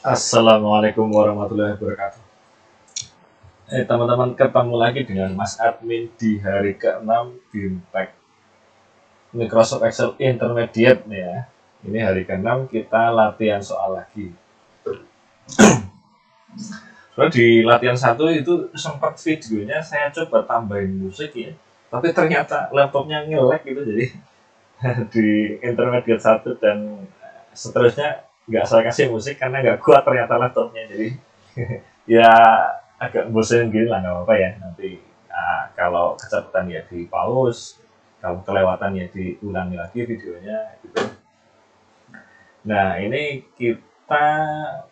Assalamualaikum warahmatullahi wabarakatuh. Teman-teman, ketemu lagi dengan Mas Admin di hari ke-6 BIMTEK Microsoft Excel Intermediate nih ya. Ini hari ke-6 kita latihan soal lagi. Soalnya di latihan 1 itu sempat videonya saya coba tambahin musik ya. Tapi ternyata laptopnya nge-lag gitu, jadi di Intermediate 1 dan seterusnya nggak saya kasih musik karena nggak kuat ternyata laptopnya. Jadi ya agak bosen gini lah, nggak apa-apa ya, nanti kalau kecepatan ya di pause, kalau kelewatan ya diulangi lagi videonya gitu. Nah, ini kita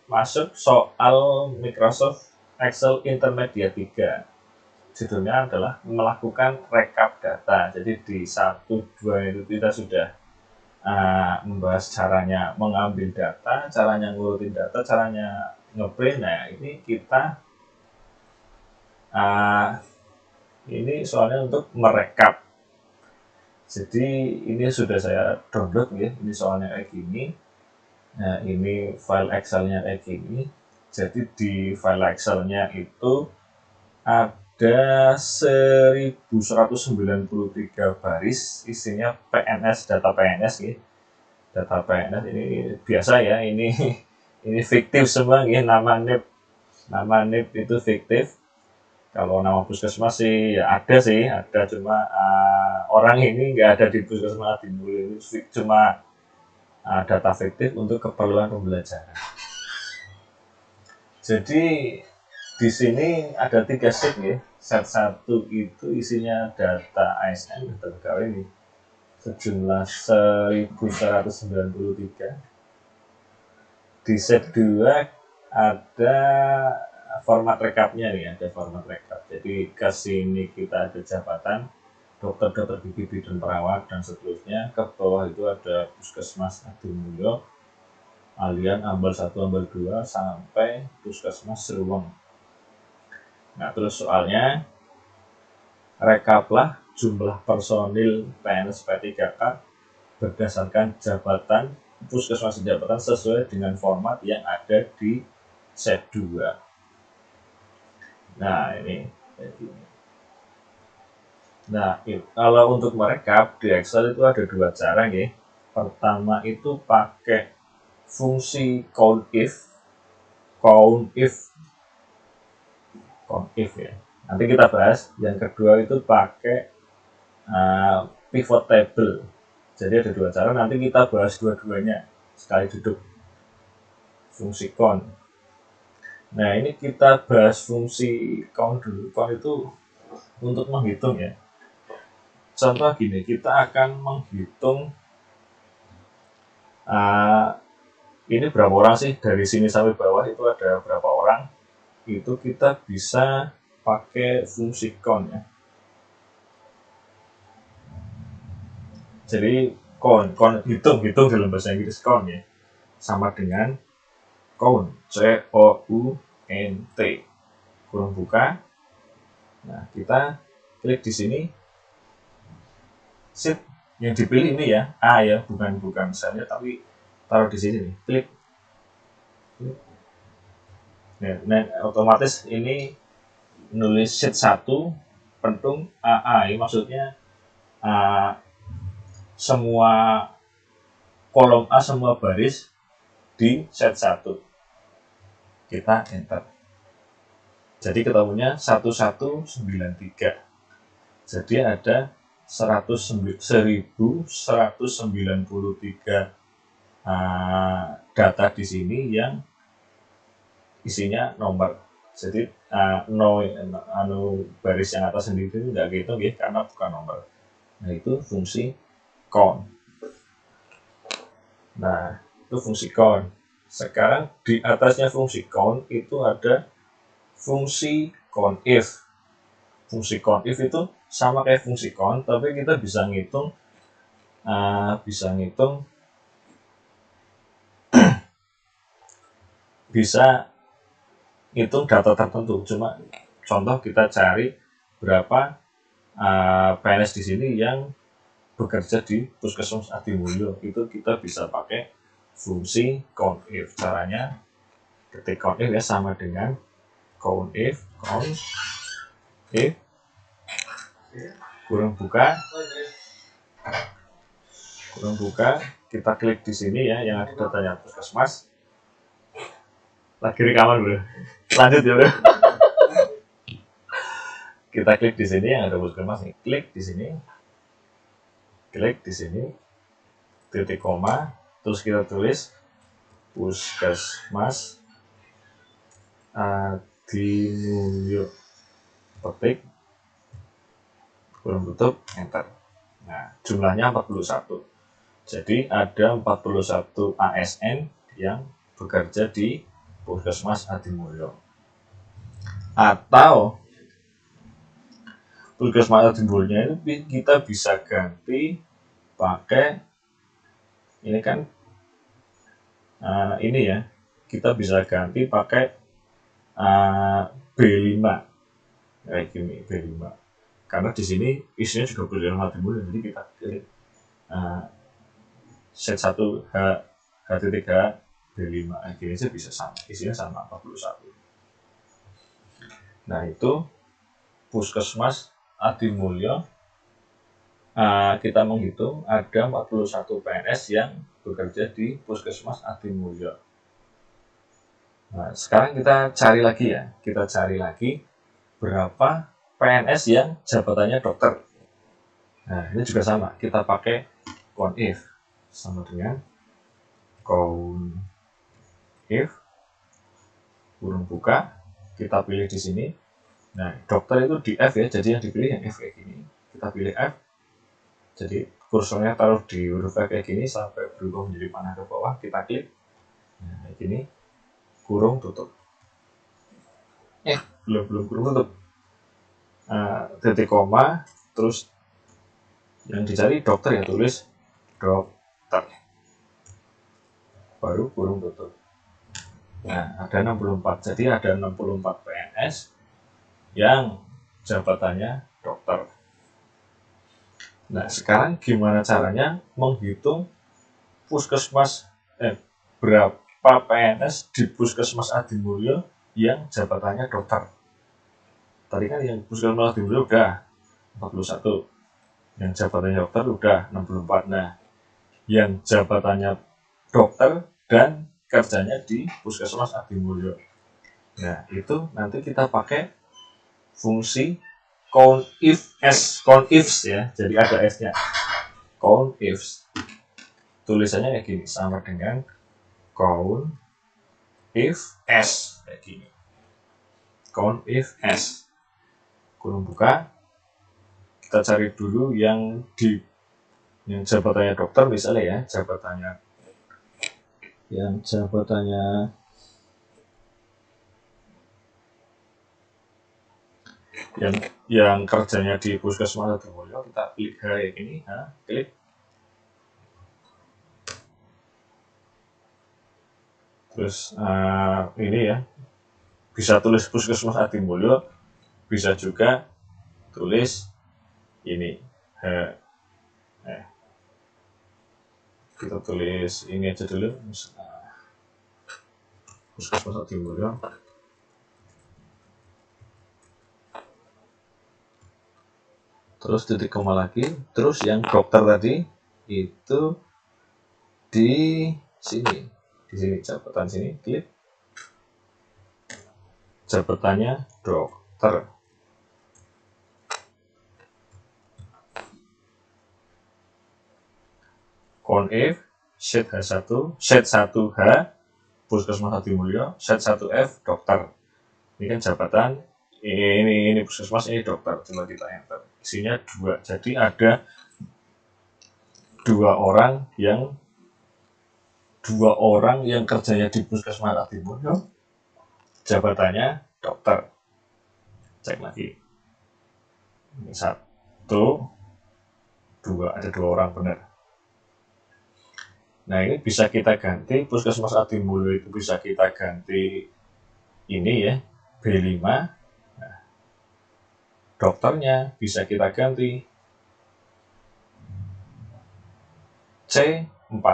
masuk soal Microsoft Excel Intermediate 3. Judulnya adalah melakukan rekap data. Jadi di 1, 2 itu kita sudah membahas caranya mengambil data, caranya ngurutin data, caranya ngeprint. Nah, ini kita ini soalnya untuk merekap. Jadi ini sudah saya download ya. Ini soalnya kayak gini. Nah, ini file Excel-nya kayak gini. Jadi di file Excel-nya itu ada 1193 baris, isinya PNS, data PNS ya. Data PNS ini biasa ya, ini ini fiktif semua ya, nama NIP itu fiktif. Kalau nama puskesmas sih ya ada, cuma orang ini nggak ada di puskesmas Timur, ini cuma data fiktif untuk keperluan pembelajaran. Jadi di sini ada 3 set ya. Set 1 itu isinya data ASN, data pegawai ini sejumlah 1193. Di set 2 ada format rekapnya nih, ada format rekap. Jadi ke sini kita ada jabatan dokter gigi, bidan, perawat dan seterusnya. Ke bawah itu ada puskesmas Adimulyo, Alian, Ambal 1, Ambal 2 sampai puskesmas Seruang. Nah, terus soalnya rekaplah jumlah personil PNS P3K berdasarkan jabatan puskesmas jabatan sesuai dengan format yang ada di set 2. Nah, ini kayak gini. Nah, kalau untuk merekap di Excel itu ada 2 cara ya. Pertama itu pakai fungsi COUNTIF ya. Nanti kita bahas. Yang kedua itu pakai pivot table. Jadi ada 2 cara, nanti kita bahas dua-duanya sekali duduk. Fungsi count. Nah, ini kita bahas fungsi count dulu. Count itu untuk menghitung ya. Contoh gini, kita akan menghitung ini berapa orang sih, dari sini sampai bawah itu ada berapa orang. Itu kita bisa pakai fungsi count ya. Jadi count hitung dalam bahasa Inggris count ya, sama dengan count, COUNT, kurung buka. Nah, kita klik di sini, sheet yang dipilih ini ya, A ya, bukan selnya, tapi taruh di sini nih, klik. Nah, otomatis ini nulis sheet 1 pentung AA, ini maksudnya semua kolom A, semua baris di set 1. Kita enter. Jadi ketemunya 1193. Jadi ada 1193 data di sini yang isinya nomor. Jadi baris yang atas sendiri nggak gitu ya, karena bukan nomor. Nah, itu fungsi count. Nah, itu fungsi count. Sekarang di atasnya fungsi count itu ada fungsi COUNTIF. Fungsi COUNTIF itu sama kayak fungsi count, tapi kita bisa ngitung bisa ngitung data tertentu. Cuma contoh kita cari berapa PNS di sini yang bekerja di puskesmas Adimulyo, itu kita bisa pakai fungsi COUNTIF. Caranya Ketik COUNT if ya sama dengan count if kurung buka kita klik di sini ya yang ada datanya puskesmas. Lagi rekaman bro, lanjut ya bro. Kita klik di sini yang ada puskesmas nih, klik di sini titik koma, terus kita tulis puskesmas Adimulyo, petik kurung tutup enter. Nah jumlahnya 41, jadi ada 41 ASN yang bekerja di Puskesmas Adimulyo. Atau Puskesmas Adimulyo itu kita bisa ganti pakai ini kan ini ya, kita bisa ganti pakai B5 kayak gini, B5 karena di sini isinya juga Puskesmas Adimulyo, jadi kita pilih set 1 H3 B5 gini sih bisa sama, isinya sama 41. Nah itu Puskesmas Adimulyo. Kita menghitung ada 41 PNS yang bekerja di Puskesmas Adimulyo. Nah sekarang kita cari lagi berapa PNS yang jabatannya dokter. Nah ini juga sama, kita pakai count if sama dengan count if kurung buka, kita pilih di sini. Nah dokter itu di F ya, jadi yang dipilih yang F kayak gini, kita pilih F, jadi kursornya taruh di huruf F kayak gini sampai berubah menjadi panah ke bawah, kita klik. Nah kayak gini, kurung tutup, belum kurung tutup, titik koma, terus yang dicari dokter ya, tulis dokter, baru kurung tutup. Nah ada 64, jadi ada 64 PNS yang jabatannya dokter. Nah sekarang gimana caranya menghitung puskesmas berapa PNS di Puskesmas Adimulyo yang jabatannya dokter. Tadi kan yang Puskesmas Adimulyo udah 41, yang jabatannya dokter udah 64. Nah yang jabatannya dokter dan kerjanya di Puskesmas Adimulyo, nah itu nanti kita pakai fungsi count ifs ya, jadi ada s nya, count ifs, tulisannya kayak gini, sama dengan count if s kayak gini, count if s kurung buka, kita cari dulu yang jabatannya dokter misalnya ya, yang kerjanya di Puskesmas Adimulyo, kita klik kayak gini, klik. Terus ini ya, bisa tulis Puskesmas Adimulyo, bisa juga tulis ini kita tulis ini aja dulu, Puskesmas Adimulyo. Terus titik koma lagi, terus yang dokter tadi itu di sini jabatan sini, klik jabatannya dokter. Count if set 1 H Puskesmas Adimulyo, set 1F dokter. Ini kan jabatan, ini puskesmas, ini dokter, cuma kita enter. Isinya 2, jadi ada 2 orang yang kerjanya di Puskesmas Adimulyo, jabatannya dokter. Cek lagi, ini 1, 2, ada 2 orang benar. Nah ini bisa kita ganti, Puskesmas Adimulyo itu bisa kita ganti ini ya, B5. Nah, dokternya bisa kita ganti C4.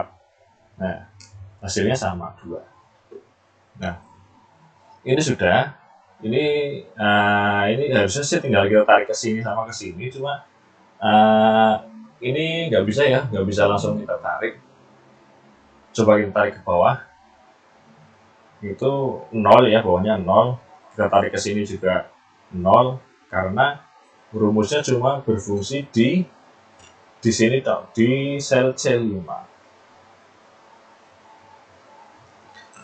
Nah hasilnya sama 2. Nah Ini sudah, ini harusnya sih tinggal kita tarik ke sini sama ke sini, cuma ini nggak bisa ya, nggak bisa langsung kita tarik. Coba kita tarik ke bawah, itu 0 ya, bawahnya 0. Kita tarik ke sini juga 0, karena rumusnya cuma berfungsi di sini di sel C5.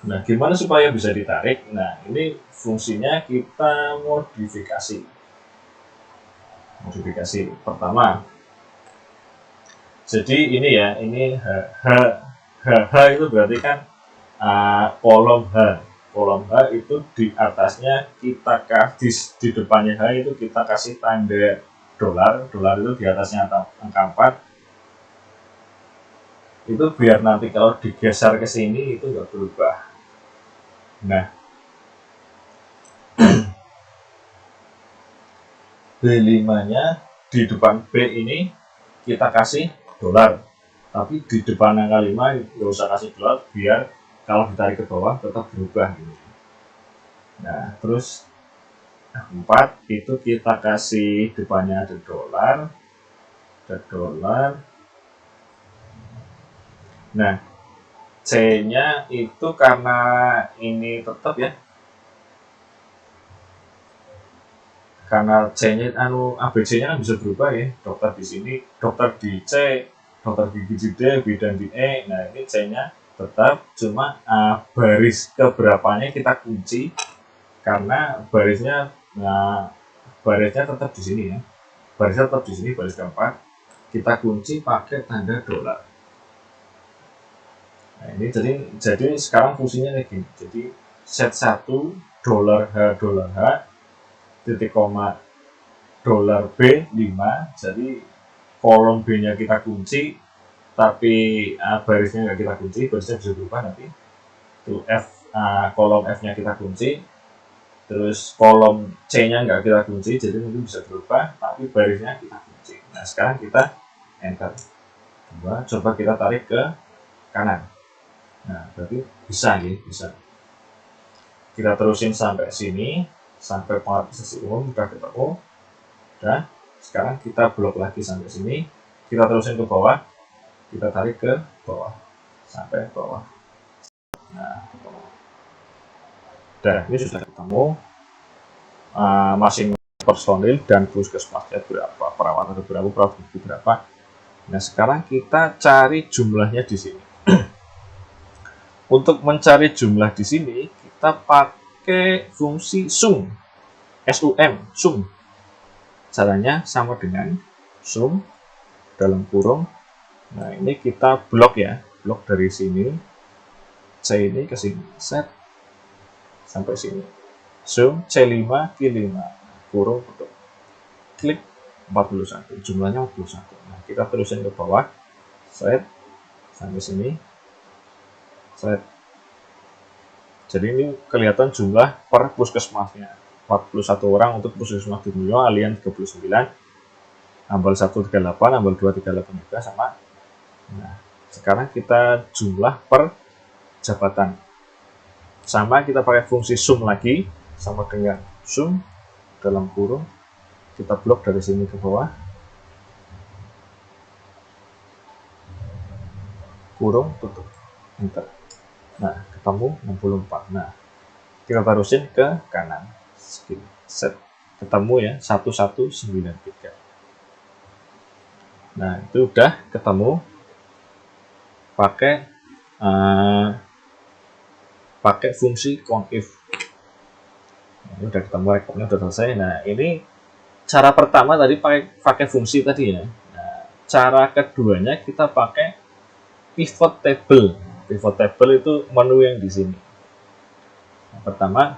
Nah, gimana supaya bisa ditarik? Nah, ini fungsinya kita modifikasi. Modifikasi pertama. Jadi ini ya, ini H itu berarti kan kolom H. Kolom H itu di atasnya kita kasih, di depannya H itu kita kasih tanda dolar. Dolar itu di atasnya angka 4. Itu biar nanti kalau digeser ke sini itu nggak berubah. Nah, B5-nya di depan B ini kita kasih dolar. Tapi di depan angka 5 nggak usah kasih dolar, biar kalau ditarik ke bawah tetap berubah gitu. Nah, terus 4 itu kita kasih depannya ada dolar. Ada dolar. Nah, C-nya itu karena ini tetap ya, karena C-nya ABC-nya kan bisa berubah ya, dokter di sini, dokter di C, dokter gigi di D, bidan di E. Nah, ini C-nya tetap, cuma baris keberapanya kita kunci, karena barisnya tetap di sini ya, barisnya tetap di sini, baris keempat kita kunci pakai tanda dolar. Nah, ini jadi sekarang fungsinya kayak gini. Jadi set 1 dolar H titik koma dolar B 5. Jadi kolom B-nya kita kunci, tapi barisnya nggak kita kunci, barisnya bisa berubah nanti. Itu kolom F-nya kita kunci, terus kolom C-nya nggak kita kunci, jadi mungkin bisa berubah, tapi barisnya kita kunci. Nah, sekarang kita enter. Coba kita tarik ke kanan. Nah, berarti bisa ya, bisa. Kita terusin sampai sini, sampai polarisasi umum udah ketemu. Udah, sekarang kita blok lagi sampai sini. Kita terusin ke bawah, kita tarik ke bawah sampai bawah. Nah, udah, ini sudah ketemu masing personil dan puskesmasnya berapa, perawatan berapa, produksi berapa. Nah, sekarang kita cari jumlahnya di sini. Untuk mencari jumlah di sini, kita pakai fungsi sum, sum. Caranya sama dengan sum dalam kurung. Nah, ini kita blok ya, blok dari sini, C ini ke sini, set sampai sini. Sum C5 Q5 kurung untuk klik 41, jumlahnya 41. Nah, kita terusin ke bawah, set sampai sini. Set. Jadi ini kelihatan jumlah per puskesmasnya, 41 orang untuk puskesmas di Mulyo, Alian 39, Ambal 138, Ambal 238 juga sama. Nah, sekarang kita jumlah per jabatan. Sama, kita pakai fungsi sum lagi, sama dengan sum dalam kurung, kita blok dari sini ke bawah, kurung, tutup, enter. Nah, ketemu 64. Nah, kita tarusin ke kanan. Set. Ketemu ya, 1193. Nah, itu udah ketemu. Pakai fungsi conif. Nah, ini udah ketemu, rekornya udah selesai. Nah, ini cara pertama tadi pakai fungsi tadi ya. Nah, cara keduanya kita pakai pivot table. Pivot table itu menu yang di sini. Yang pertama,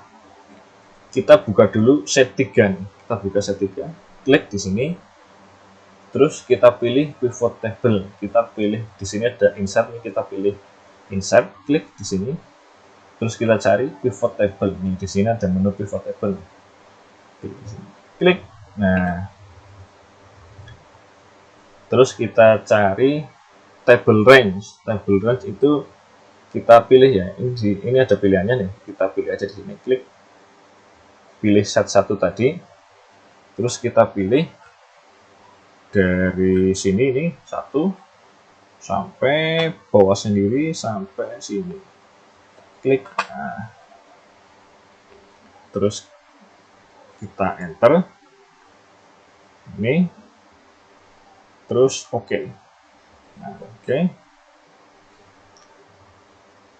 kita buka dulu set 3. Kita buka set 3, klik di sini, terus kita pilih pivot table. Kita pilih di sini ada insert, kita pilih insert, klik di sini, terus kita cari pivot table. Nih di sini ada menu pivot table. Klik di sini, klik. Nah, terus kita cari table range. Table range itu kita pilih ya, ini ada pilihannya nih, kita pilih aja di sini, klik. pilih set 1 tadi, terus kita pilih dari sini ini 1 sampai bawah sendiri sampai sini, klik. Nah, terus kita enter ini, terus oke. Nah, oke.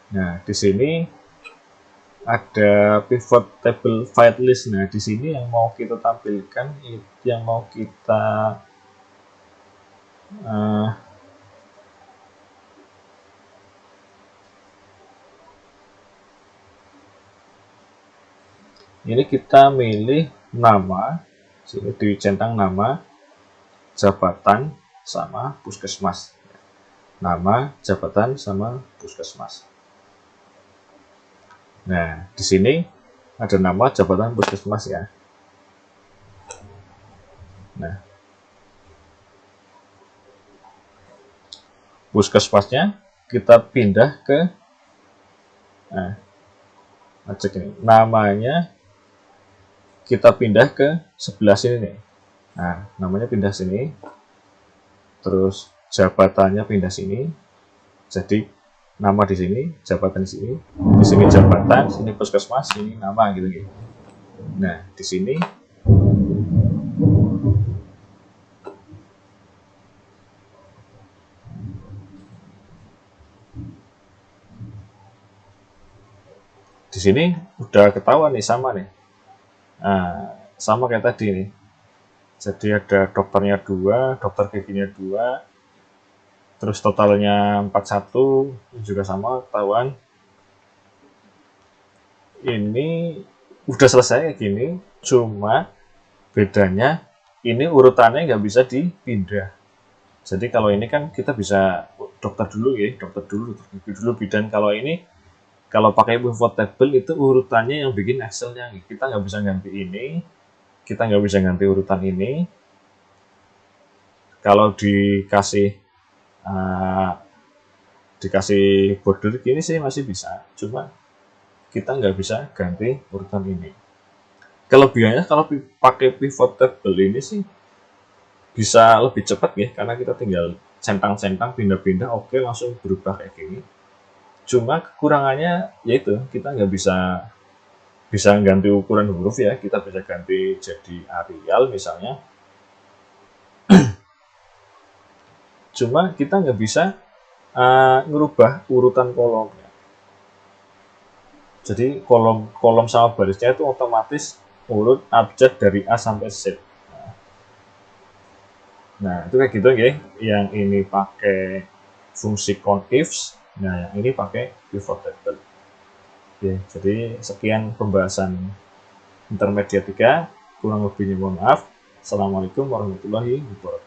Nah, di sini ada pivot table file list. Nah, di sini yang mau kita tampilkan, yang mau kita ini kita milih nama, sini dicentang nama, jabatan, sama puskesmas. Nama, jabatan, sama puskesmas. Nah, di sini ada nama, jabatan, puskesmas ya. Nah, puskesmasnya kita pindah ke, cek ini, namanya kita pindah ke sebelah sini nih. Nah, namanya pindah sini, terus jabatannya pindah sini. Jadi nama di sini, jabatan di sini jabatan, sini puskesmas, sini nama gitu. Nah, di sini udah ketahuan nih, sama nih. Nah, sama kayak tadi nih. Jadi ada dokternya 2, dokter giginya 2, terus totalnya 41, juga sama ketahuan. Ini udah selesai kayak gini, cuma bedanya ini urutannya nggak bisa dipindah. Jadi kalau ini kan kita bisa dokter dulu ya, dokter dulu bidan. Kalau ini, kalau pakai pivot table itu urutannya yang bikin Excel-nya. Kita nggak bisa ganti ini, kita nggak bisa ganti urutan ini. Kalau dikasih border gini sih masih bisa, cuma kita nggak bisa ganti urutan ini. Kelebihannya kalau pakai pivot table ini sih bisa lebih cepat ya, karena kita tinggal centang-centang, pindah-pindah, oke, langsung berubah kayak gini. Cuma kekurangannya yaitu kita nggak bisa ganti ukuran huruf ya, kita bisa ganti jadi Arial misalnya. Cuma kita nggak bisa ngerubah urutan kolomnya. Jadi kolom sama barisnya itu otomatis urut abjad dari A sampai Z. Nah, itu kayak gitu ya. Yang ini pakai fungsi conifs, nah yang ini pakai pivot table. Oke, jadi sekian pembahasan intermedia 3, kurang lebihnya mohon maaf. Assalamualaikum warahmatullahi wabarakatuh.